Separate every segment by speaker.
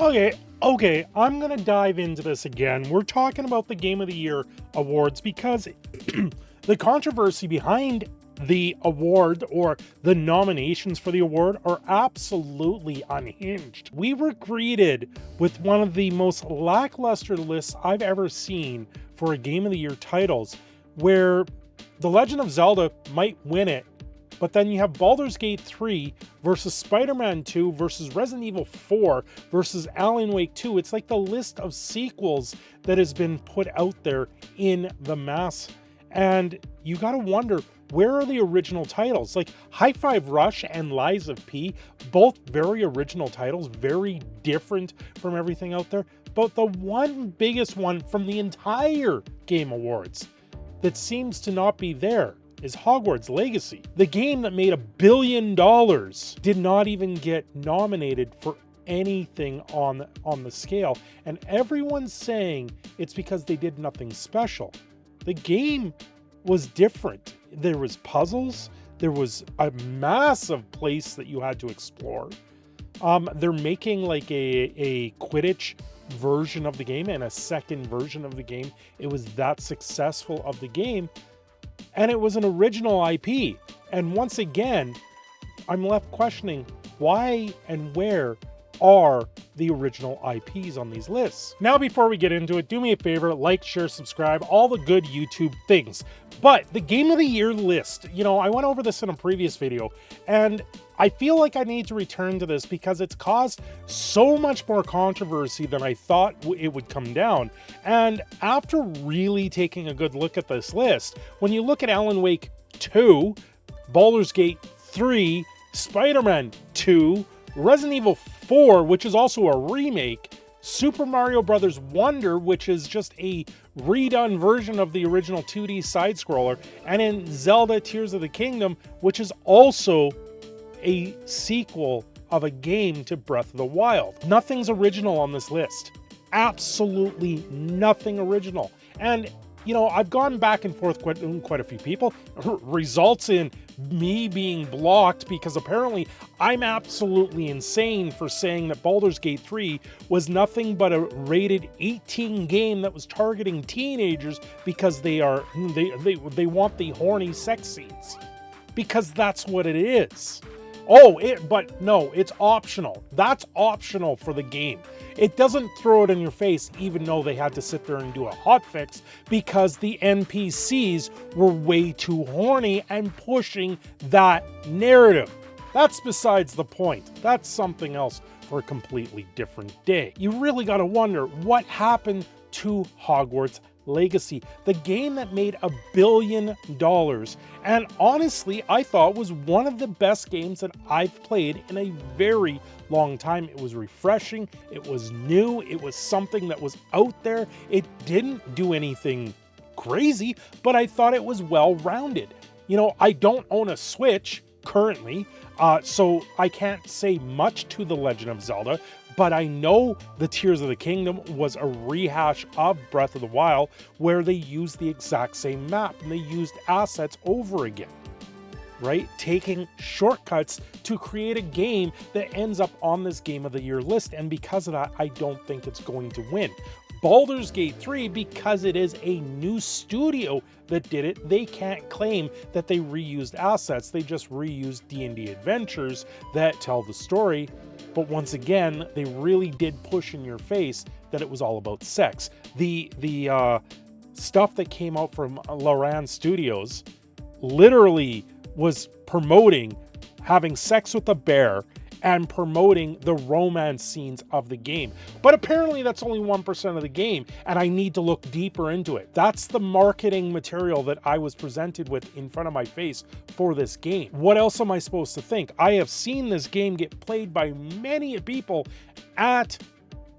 Speaker 1: Okay, I'm gonna dive into this again. We're talking about the Game of the Year awards because the controversy behind the award or the nominations for the award are absolutely unhinged. We were greeted with one of the most lackluster lists I've ever seen for a Game of the Year titles, where The Legend of Zelda might win it, but then you have Baldur's Gate 3 versus Spider-Man 2 versus Resident Evil 4 versus Alan Wake 2. It's like the list of sequels that has been put out there in the mass. And you gotta wonder, where are the original titles? Like High Five Rush and Lies of P, both very original titles, very different from everything out there. But the one biggest one from the entire Game Awards that seems to not be there is Hogwarts Legacy. The game that made $1 billion did not even get nominated for anything on the scale. And everyone's saying it's because they did nothing special. The game was different. There was puzzles. There was a massive place that you had to explore. They're making like a Quidditch version of the game and a second version of the game. It was that successful of the game. And it was an original IP. And once again, I'm left questioning why and where are the original IPs on these lists. Now, before we get into it, do me a favor, like, share, subscribe, all the good YouTube things. But the Game of the Year list, I went over this in a previous video, and I feel like I need to return to this because it's caused so much more controversy than I thought it would come down. And after really taking a good look at this list, when you look at Alan Wake 2, Baldur's Gate 3, Spider-Man 2, Resident Evil 4, which is also a remake, Super Mario Bros. Wonder, which is just a redone version of the original 2D side-scroller, and in Zelda Tears of the Kingdom, which is also a sequel of a game to Breath of the Wild. Nothing's original on this list. Absolutely nothing original. And I've gone back and forth quite a few people. Results in me being blocked because apparently I'm absolutely insane for saying that Baldur's Gate 3 was nothing but a rated 18 game that was targeting teenagers because they want the horny sex scenes. Because that's what it is. But no, it's optional. That's optional for the game. It doesn't throw it in your face, even though they had to sit there and do a hotfix because the NPCs were way too horny and pushing that narrative. That's besides the point. That's something else for a completely different day. You really gotta wonder what happened to Hogwarts Legacy, the game that made $1 billion, and honestly I thought was one of the best games that I've played in a very long time. It was refreshing, it was new, it was something that was out there. It didn't do anything crazy, but I thought it was well-rounded. I don't own a Switch currently, so I can't say much to The Legend of Zelda, but I know the Tears of the Kingdom was a rehash of Breath of the Wild where they used the exact same map and they used assets over again, right? Taking shortcuts to create a game that ends up on this Game of the Year list. And because of that, I don't think it's going to win. Baldur's Gate 3, because it is a new studio that did it, they can't claim that they reused assets. They just reused D&D adventures that tell the story. But once again, they really did push in your face that it was all about sex. The stuff that came out from Loran Studios literally was promoting having sex with a bear and promoting the romance scenes of the game. But apparently that's only 1% of the game, and I need to look deeper into it. That's the marketing material that I was presented with in front of my face for this game. What else am I supposed to think? I have seen this game get played by many people at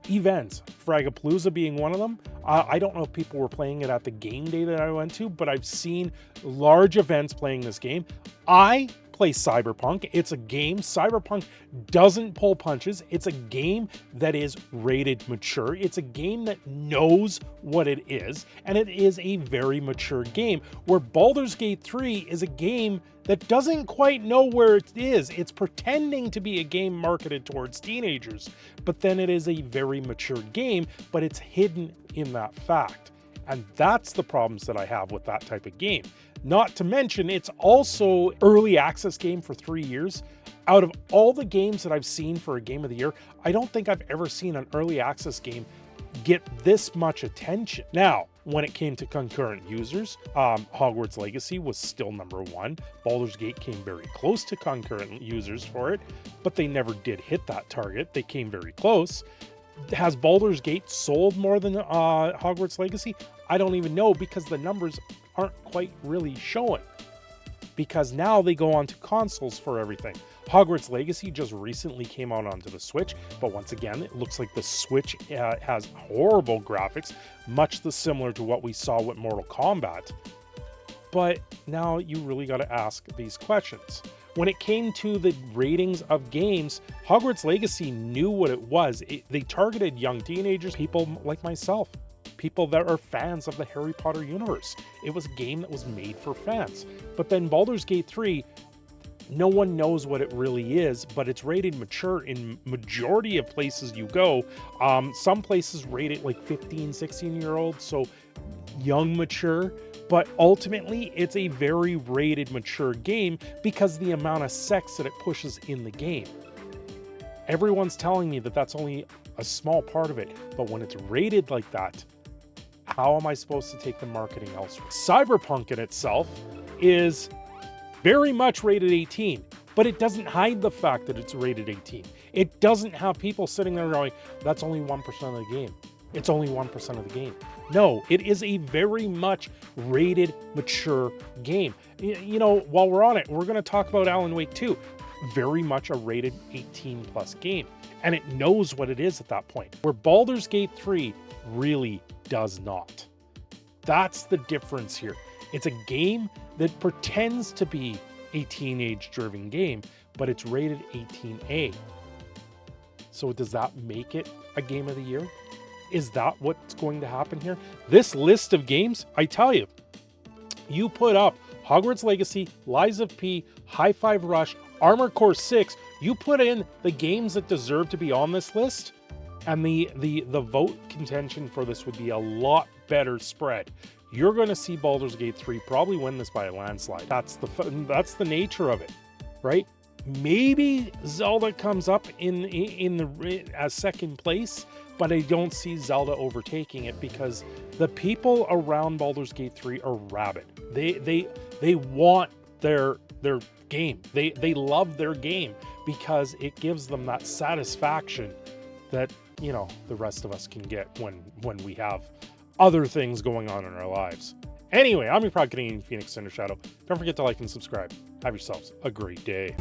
Speaker 1: events, Fragapalooza being one of them. I don't know if people were playing it at the game day that I went to, but I've seen large events playing this game. I play Cyberpunk. It's a game. Cyberpunk doesn't pull punches. It's a game that is rated mature. It's a game that knows what it is, and it is a very mature game, where Baldur's Gate 3 is a game that doesn't quite know where it is. It's pretending to be a game marketed towards teenagers, but then it is a very mature game, but it's hidden in that fact. And that's the problems that I have with that type of game. Not to mention, it's also early access game for 3 years. Out of all the games that I've seen for a game of the year, I don't think I've ever seen an early access game get this much attention. Now, when it came to concurrent users, Hogwarts Legacy was still number one. Baldur's Gate came very close to concurrent users for it, but they never did hit that target. They came very close. Has Baldur's Gate sold more than Hogwarts Legacy? I don't even know, because the numbers aren't quite really showing, because now they go onto consoles for everything. Hogwarts Legacy just recently came out onto the Switch, but once again, it looks like the Switch has horrible graphics, much similar to what we saw with Mortal Kombat. But now you really got to ask these questions. When it came to the ratings of games, Hogwarts Legacy knew what it was. They targeted young teenagers, people like myself, people that are fans of the Harry Potter universe. It was a game that was made for fans. But then Baldur's Gate 3, no one knows what it really is, but it's rated mature in majority of places you go. Some places rate it like 15, 16-year-olds, so young mature. But ultimately, it's a very rated mature game because the amount of sex that it pushes in the game. Everyone's telling me that that's only a small part of it, but when it's rated like that, how am I supposed to take the marketing elsewhere? Cyberpunk in itself is very much rated 18, but it doesn't hide the fact that it's rated 18. It doesn't have people sitting there going, that's only 1% of the game. It's only 1% of the game. No, it is a very much rated, mature game. You know, while we're on it, we're going to talk about Alan Wake 2. Very much a rated 18 plus game. And it knows what it is at that point. Where Baldur's Gate 3 really does not. That's the difference here. It's a game that pretends to be a teenage-driven game, but it's rated 18A. So does that make it a game of the year? Is that what's going to happen here? This list of games, I tell you, you put up Hogwarts Legacy, Lies of P, High Five Rush, Armored Core 6, you put in the games that deserve to be on this list, and the vote contention for this would be a lot better spread. You're going to see Baldur's Gate 3 probably win this by a landslide. That's the nature of it, right? Maybe Zelda comes up as second place, but I don't see Zelda overtaking it because the people around Baldur's Gate 3 are rabid. They want their game. They love their game because it gives them that satisfaction that, you know, the rest of us can get when we have other things going on in our lives. Anyway, I'm your proud Canadian Phoenix Cinder Shadow. Don't forget to like and subscribe. Have yourselves a great day.